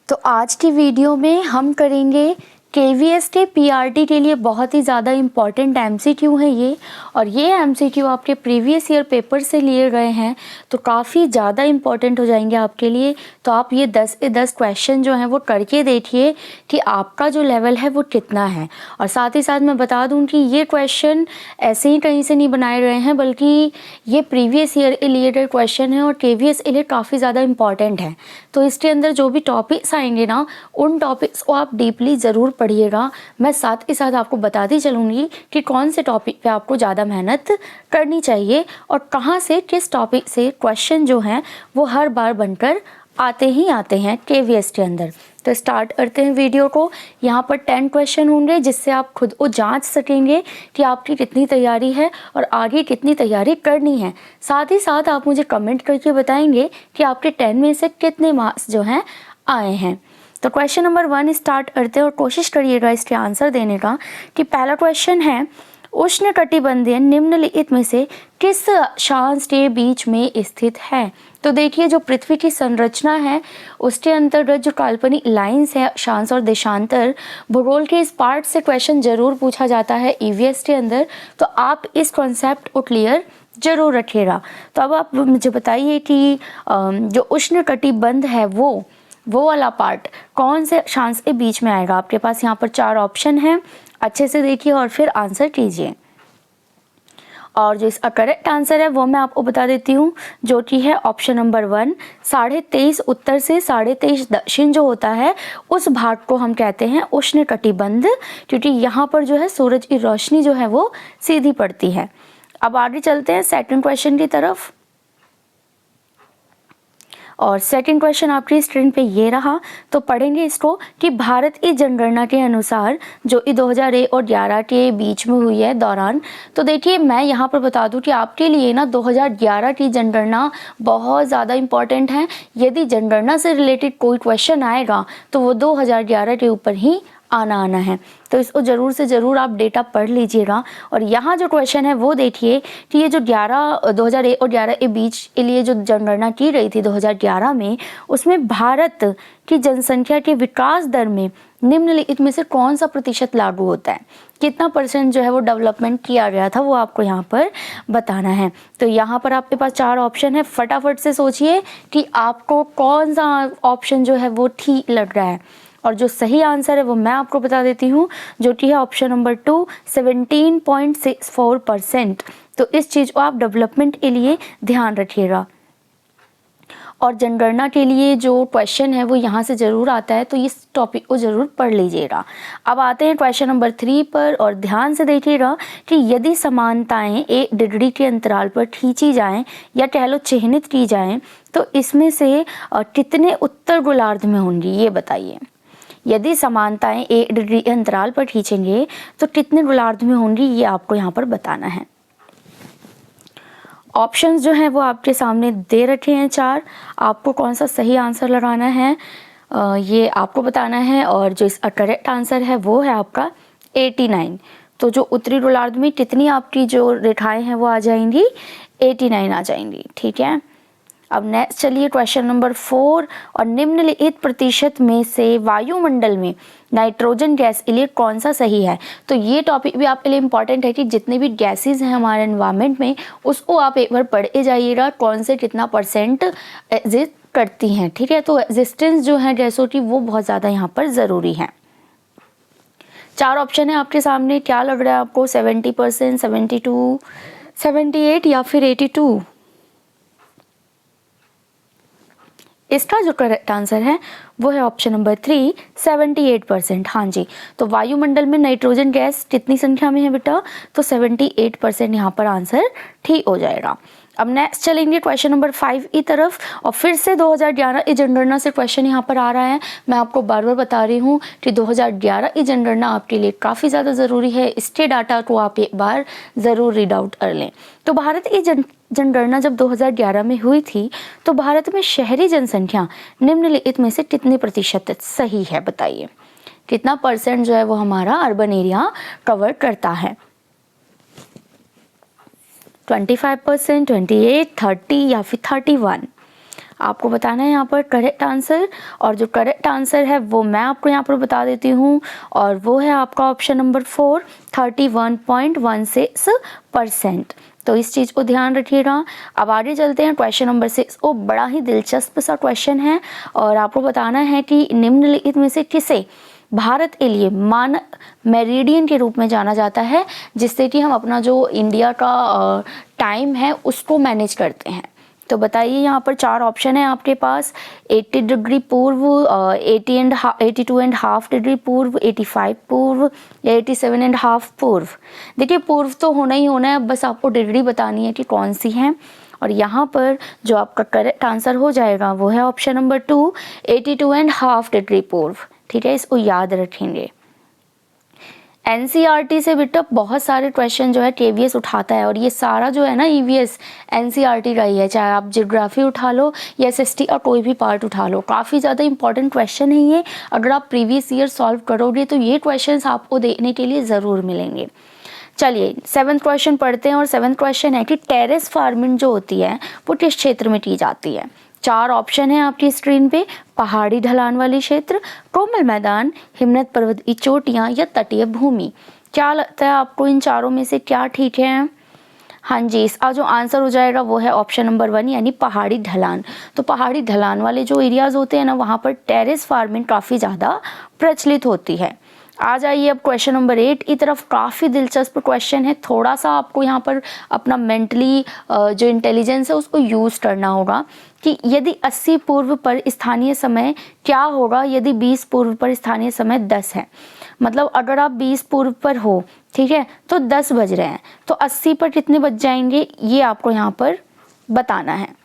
तो आज की वीडियो में हम करेंगे KVS के PRT के लिए बहुत ही ज़्यादा इम्पॉर्टेंट MCQ है ये, और ये MCQ आपके प्रीवियस ईयर पेपर से लिए गए हैं, तो काफ़ी ज़्यादा इम्पॉर्टेंट हो जाएंगे आपके लिए। तो आप ये 10 से 10 क्वेश्चन जो हैं वो करके देखिए कि आपका जो लेवल है वो कितना है। और साथ ही साथ मैं बता दूं कि ये क्वेश्चन ऐसे ही कहीं से नहीं बनाए गए हैं, बल्कि ये प्रीवियस ईयर रिलेटेड क्वेश्चन है और KVS के लिए काफ़ी ज़्यादा इम्पॉर्टेंट है। तो इसके अंदर जो भी टॉपिक्स आएंगे ना, उन टॉपिक्स को आप डीपली ज़रूर पढ़िएगा। मैं साथ ही साथ आपको बताती चलूँगी कि कौन से टॉपिक पे आपको ज़्यादा मेहनत करनी चाहिए और कहाँ से किस टॉपिक से क्वेश्चन जो हैं वो हर बार बनकर आते ही आते हैं KVS के अंदर। तो स्टार्ट करते हैं वीडियो को। यहाँ पर 10 क्वेश्चन होंगे जिससे आप खुद को जांच सकेंगे कि आपकी कितनी तैयारी है और आगे कितनी तैयारी करनी है। साथ ही साथ आप मुझे कमेंट करके बताएंगे कि आपके 10 में से कितने मार्क्स जो हैं आए हैं। तो क्वेश्चन नंबर 1 स्टार्ट करते हैं और कोशिश करिएगा इसके आंसर देने का। कि पहला क्वेश्चन है, उष्णकटिबंधीय निम्नलिखित में से किस अक्षांश के बीच में स्थित है? तो देखिए, जो पृथ्वी की संरचना है उसके अंतर्गत जो काल्पनिक लाइंस है, अक्षांश और देशांतर, भूगोल के इस पार्ट से क्वेश्चन जरूर पूछा जाता है EVS के अंदर, तो आप इस कॉन्सेप्ट को क्लियर जरूर रखिएगा। तो अब आप मुझे बताइए कि जो उष्णकटिबंध है वो वाला पार्ट कौन से अक्षांश के बीच में आएगा। आपके पास यहाँ पर 4 ऑप्शन हैं, अच्छे से देखिए और फिर आंसर कीजिए। और जो इसका करेक्ट आंसर है वो मैं आपको बता देती हूँ, जो कि है ऑप्शन नंबर 1। 23.5 उत्तर से 23.5 दक्षिण जो होता है उस भाग को हम कहते हैं उष्णकटिबंध, क्योंकि यहाँ पर जो है सूरज की रोशनी जो है वो सीधी पड़ती है। अब आगे चलते हैं सेकंड क्वेश्चन की तरफ। और सेकंड क्वेश्चन आपकी स्क्रीन पे ये रहा, तो पढ़ेंगे इसको कि भारत की जनगणना के अनुसार जो 2001 और 11 के बीच में हुई है दौरान। तो देखिए, मैं यहाँ पर बता दूं कि आपके लिए ना 2011 की जनगणना बहुत ज़्यादा इम्पॉर्टेंट है। यदि जनगणना से रिलेटेड कोई क्वेश्चन आएगा तो वो 2011 के ऊपर ही आना है, तो इसको ज़रूर से ज़रूर आप डेटा पढ़ लीजिएगा। और यहाँ जो क्वेश्चन है वो देखिए कि ये जो 2001 और 11 के बीच के लिए जो जनगणना की गई थी 2011 में, उसमें भारत की जनसंख्या के विकास दर में निम्नलिखित में से कौन सा प्रतिशत लागू होता है, कितना % जो है वो डेवलपमेंट किया गया था, वो आपको यहाँ पर बताना है। तो यहाँ पर आपके पास 4 ऑप्शन है, फटाफट से सोचिए कि आपको कौन सा ऑप्शन जो है वो ठीक लग रहा है। और जो सही आंसर है वो मैं आपको बता देती हूँ, जो कि है ऑप्शन नंबर 2, 17.64%। तो इस चीज़ को आप डेवलपमेंट के लिए ध्यान रखिएगा। और जनगणना के लिए जो क्वेश्चन है वो यहाँ से ज़रूर आता है, तो इस टॉपिक को ज़रूर पढ़ लीजिएगा। अब आते हैं क्वेश्चन नंबर 3 पर, और ध्यान से देखिएगा कि यदि समानताएं 1 डिग्री के अंतराल पर खींची जाएं या कह लो चिह्नित की जाएं, तो इसमें से कितने उत्तर गोलार्ध में होंगी, ये बताइए। यदि समानताएं 1 डिग्री अंतराल पर खींचेंगे तो कितने गोलार्ध में होंगी, ये आपको यहाँ पर बताना है। ऑप्शंस जो हैं वो आपके सामने दे रखे हैं 4, आपको कौन सा सही आंसर लगाना है ये आपको बताना है। और जो इसका करेक्ट आंसर है वो है आपका 89। तो जो उत्तरी गोलार्ध में कितनी आपकी जो रेखाएं हैं वो आ जाएंगी, 89 आ जाएंगी, ठीक है। अब नेक्स्ट चलिए क्वेश्चन नंबर 4, और निम्नलिखित प्रतिशत में से वायुमंडल में नाइट्रोजन गैस के लिए कौन सा सही है। तो ये टॉपिक भी आपके लिए इम्पॉर्टेंट है कि जितने भी गैसेस हैं हमारे एनवायरनमेंट में उसको आप एक बार पढ़ के जाइएगा, कौन से कितना % एग्जिस्ट करती हैं, ठीक है। तो एग्जिस्टेंस जो है गैसों की वो बहुत ज़्यादा यहाँ पर ज़रूरी है। 4 ऑप्शन है आपके सामने, क्या लग रहा है आपको, 70%, 72, 78 या फिर 82? इसका जो करेक्ट आंसर है वो है ऑप्शन नंबर 3, 78%। हाँ जी, तो वायुमंडल में नाइट्रोजन गैस कितनी संख्या में है बेटा, तो 78% यहाँ पर आंसर ठीक हो जाएगा। अब नेक्स्ट चलेंगे क्वेश्चन नंबर 5 की तरफ, और फिर से 2011 की जनगणना से क्वेश्चन यहाँ पर आ रहा है। मैं आपको बार बार बता रही हूँ कि 2011 की जनगणना आपके लिए काफ़ी ज़्यादा ज़रूरी है, इसके डाटा को आप एक बार ज़रूर रीड आउट कर लें। तो भारत की जनगणना जब 2011 में हुई थी तो भारत में शहरी जनसंख्या निम्नलिखित में से कितने प्रतिशत सही है, बताइए कितना % जो है वो हमारा अर्बन एरिया कवर करता है। 25%, 28, 30 या फिर 31? आपको बताना है यहाँ पर करेक्ट आंसर, और जो करेक्ट आंसर है वो मैं आपको यहाँ पर बता देती हूँ, और वो है आपका ऑप्शन नंबर 4, 31.16%। तो इस चीज़ को ध्यान रखिएगा। अब आगे चलते हैं क्वेश्चन नंबर 6। वो बड़ा ही दिलचस्प सा क्वेश्चन है, और आपको बताना है कि निम्नलिखित में से किसे भारत के लिए मानक मेरिडियन के रूप में जाना जाता है, जिससे कि हम अपना जो इंडिया का टाइम है उसको मैनेज करते हैं। तो बताइए, यहाँ पर 4 ऑप्शन है आपके पास। 80 डिग्री पूर्व, 82.5 डिग्री पूर्व, 85 पूर्व, 87.5 पूर्व। देखिए, पूर्व तो होना ही होना है, बस आपको डिग्री बतानी है कि कौन सी है। और यहाँ पर जो आपका करेक्ट आंसर हो जाएगा वो है ऑप्शन नंबर 2, 82.5 डिग्री पूर्व। ठीक है, इसको याद रखेंगे। एनसीईआरटी से बेटा बहुत सारे क्वेश्चन जो है केवीएस उठाता है, और ये सारा जो है ना ईवीएस एनसीईआरटी का ही है, चाहे आप ज्योग्राफी उठा लो या एसएसटी का कोई भी पार्ट उठा लो। काफ़ी ज़्यादा इंपॉर्टेंट क्वेश्चन है ये। अगर आप प्रीवियस ईयर सॉल्व करोगे तो ये क्वेश्चंस आपको देखने के लिए ज़रूर मिलेंगे। चलिए 7th क्वेश्चन पढ़ते हैं, और 7th क्वेश्चन है कि टेरेस फार्मिंग जो होती है वो किस क्षेत्र में की जाती है। 4 ऑप्शन है आपकी स्क्रीन पे। पहाड़ी ढलान वाले क्षेत्र, कोमल मैदान, हिमनद पर्वतीय चोटियां या तटीय भूमि। क्या लगता है आपको इन चारों में से क्या ठीक है? हाँ जी, इसका जो आंसर हो जाएगा वो है ऑप्शन नंबर 1, यानी पहाड़ी ढलान। तो पहाड़ी ढलान वाले जो एरियाज होते हैं ना, वहाँ पर टेरेस फार्मिंग काफ़ी ज़्यादा प्रचलित होती है। आ जाइए अब क्वेश्चन नंबर 8 की तरफ। काफ़ी दिलचस्प क्वेश्चन है। थोड़ा सा आपको यहाँ पर अपना मेंटली जो इंटेलिजेंस है उसको यूज़ करना होगा कि यदि 80 पूर्व पर स्थानीय समय क्या होगा यदि 20 पूर्व पर स्थानीय समय 10 है। मतलब अगर आप 20 पूर्व पर हो, ठीक है, तो 10 बज रहे हैं, तो 80 पर कितने बज जाएंगे ये आपको यहाँ पर बताना है।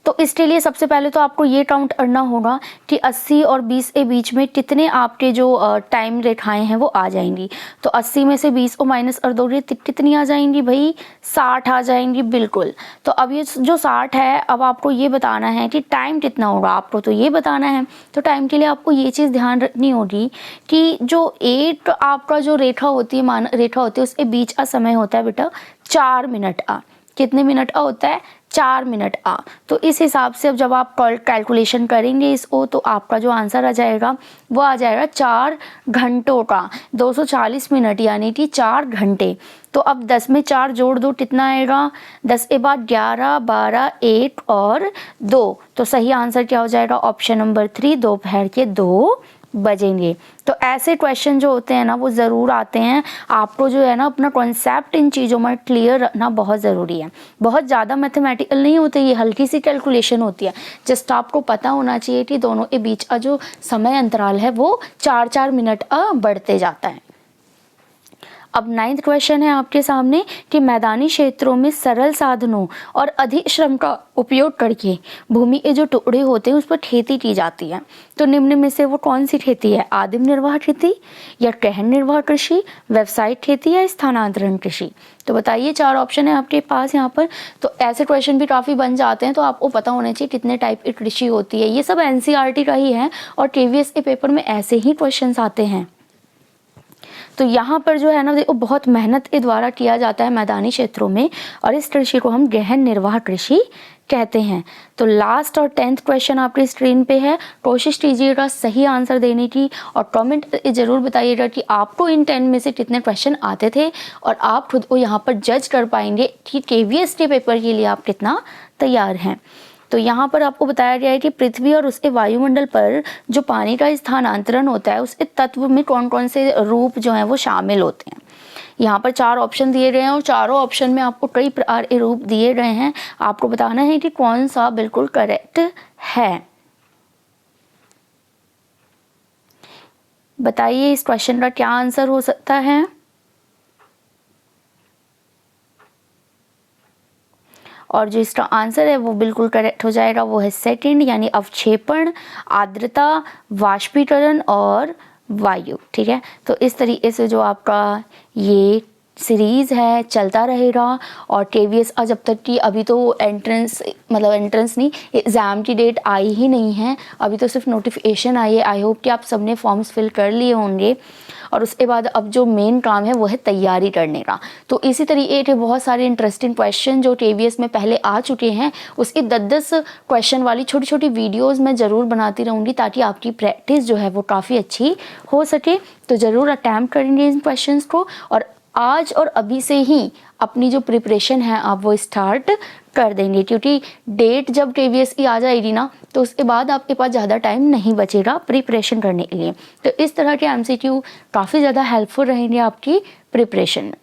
तो इसके लिए सबसे पहले तो आपको ये काउंट करना होगा कि 80 और 20 के बीच में कितने आपके जो टाइम रेखाएं हैं वो आ जाएंगी। तो 80 में से 20 को माइनस कर दोगे तो कितनी आ जाएंगी भाई? 60 आ जाएंगी, बिल्कुल। तो अब ये जो 60 है, अब आपको ये बताना है कि टाइम कितना होगा, आपको तो ये बताना है। तो टाइम के लिए आपको ये चीज़ ध्यान रखनी होगी कि जो एक आपका जो रेखा होती है, मान रेखा होती है, उसके बीच का समय होता है बेटा 4 मिनट का। कितने मिनट का होता है? 4 मिनट आ। तो इस हिसाब से अब जब आप कैलकुलेशन करेंगे इसको, तो आपका जो आंसर आ जाएगा वो आ जाएगा 4 घंटों का। 240 मिनट यानी कि 4 घंटे। तो अब 10 में 4 जोड़ दो, कितना आएगा? 10 के बाद 11, 12, 1 और 2। तो सही आंसर क्या हो जाएगा? ऑप्शन नंबर 3, दोपहर के 2 बजेंगे। तो ऐसे क्वेश्चन जो होते हैं ना वो ज़रूर आते हैं। आपको जो है ना अपना कॉन्सेप्ट इन चीज़ों में क्लियर रखना बहुत ज़रूरी है। बहुत ज़्यादा मैथमेटिकल नहीं होते, ये हल्की सी कैलकुलेशन होती है। जस्ट आपको पता होना चाहिए कि दोनों के बीच का जो समय अंतराल है वो 4-4 मिनट बढ़ते जाता है। अब 9th क्वेश्चन है आपके सामने कि मैदानी क्षेत्रों में सरल साधनों और अधिक श्रम का उपयोग करके भूमि के जो टुकड़े होते हैं उस पर खेती की जाती है। तो निम्न में से वो कौन सी खेती है? आदिम निर्वाह खेती या गहन निर्वाह कृषि, व्यावसायिक खेती या स्थानांतरण कृषि। तो बताइए, 4 ऑप्शन है आपके पास यहाँ पर। तो ऐसे क्वेश्चन भी काफ़ी बन जाते हैं, तो आपको पता होना चाहिए कितने टाइप की कृषि होती है। ये सब एनसीईआरटी का ही है, और केवीएस के पेपर में ऐसे ही क्वेश्चन आते हैं। तो यहाँ पर जो है ना देखो, बहुत मेहनत के द्वारा किया जाता है मैदानी क्षेत्रों में, और इस कृषि को हम गहन निर्वाह कृषि कहते हैं। तो लास्ट और 10th क्वेश्चन आपकी स्क्रीन पे है। कोशिश कीजिएगा सही आंसर देने की, और कमेंट जरूर बताइएगा कि आपको इन 10 में से कितने क्वेश्चन आते थे, और आप खुद को यहाँ पर जज कर पाएंगे कि केवीएस के पेपर के लिए आप कितना तैयार हैं। तो यहाँ पर आपको बताया गया है कि पृथ्वी और उसके वायुमंडल पर जो पानी का स्थानांतरण होता है उसके तत्व में कौन कौन से रूप जो हैं वो शामिल होते हैं। यहाँ पर 4 ऑप्शन दिए गए हैं, और चारों ऑप्शन में आपको कई प्रकार के रूप दिए गए हैं। आपको बताना है कि कौन सा बिल्कुल करेक्ट है। बताइए इस क्वेश्चन का क्या आंसर हो सकता है? और जो इसका आंसर है वो बिल्कुल करेक्ट हो जाएगा, वो है सेकंड, यानी अवक्षेपण, आर्द्रता, वाष्पीकरण और वायु। ठीक है, तो इस तरीके से जो आपका ये सीरीज़ है, चलता रहेगा। और KVS जब तक कि अभी तो एंट्रेंस नहीं, एग्ज़ाम की डेट आई ही नहीं है, अभी तो सिर्फ नोटिफिकेशन आई है। आई होप कि आप सबने फॉर्म्स फिल कर लिए होंगे और उसके बाद अब जो मेन काम है वो है तैयारी करने का। तो इसी तरीके के बहुत सारे इंटरेस्टिंग क्वेश्चन जो KVS में पहले आ चुके हैं, उसकी 10-10 क्वेश्चन वाली छोटी छोटी वीडियोज़ मैं ज़रूर बनाती रहूँगी ताकि आपकी प्रैक्टिस जो है वो काफ़ी अच्छी हो सके। तो ज़रूर अटैम्प्ट करेंगे इन क्वेश्चन को, और आज और अभी से ही अपनी जो प्रिपरेशन है आप वो स्टार्ट कर देंगे, क्योंकि डेट जब KVS की आ जाएगी ना तो उसके बाद आपके पास ज़्यादा टाइम नहीं बचेगा प्रिपरेशन करने के लिए। तो इस तरह के MCQ काफ़ी ज़्यादा हेल्पफुल रहेंगे आपकी प्रिपरेशन में।